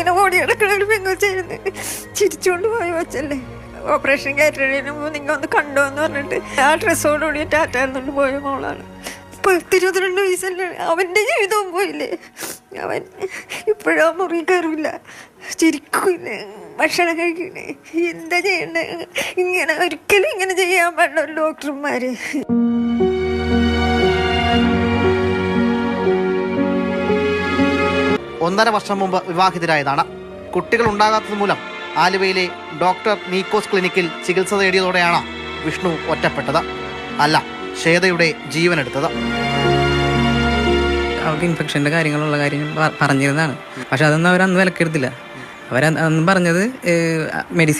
ഇങ്ങനെ ഓടി നടക്കുന്ന ഒരു പെങ്കൊച്ചായിരുന്നു. ചിരിച്ചുകൊണ്ട് പോയി വെച്ചല്ലേ ഓപ്പറേഷൻ കയറ്റുന്നതിന് മുമ്പ് നിങ്ങൾ ഒന്ന് കണ്ടോ എന്ന് പറഞ്ഞിട്ട് ആ ഡ്രസ്സോടുകൂടി ടാറ്റായിരുന്നുകൊണ്ട് പോയ മോളാണ്. 22 വയസ്സല്ലേ, അവൻ്റെ ജീവിതവും പോയില്ലേ. അവൻ ഇപ്പോഴാ മുറി കയറില്ല, ചിരിക്കില്ല, ഭക്ഷണം കഴിക്കില്ലേ. എന്താ ചെയ്യണ്ടേ? ഇങ്ങനെ ഒരിക്കലും ഇങ്ങനെ ചെയ്യാൻ പാടില്ല ഡോക്ടർമാർ. 1.5 വർഷം മുമ്പ് വിവാഹിതരായതാണ്. കുട്ടികൾ ഉണ്ടാകാത്തത് മൂലം ആലുവയിലെ ഡോക്ടർ നീക്കോസ് ക്ലിനിക്കിൽ ചികിത്സ തേടിയതോടെയാണ് വിഷ്ണു ഒറ്റപ്പെട്ടത്. അല്ല, ശ്വേതയുടെ ജീവനെടുത്തത്. അവർക്ക് ഇൻഫെക്ഷൻ്റെ കാര്യങ്ങളുള്ള കാര്യങ്ങൾ പറഞ്ഞിരുന്നതാണ്. പക്ഷെ അതൊന്നും അവരന്ന് വിലക്കെടുത്തില്ല. അവരന്ന് പറഞ്ഞത് മെഡിസിൻ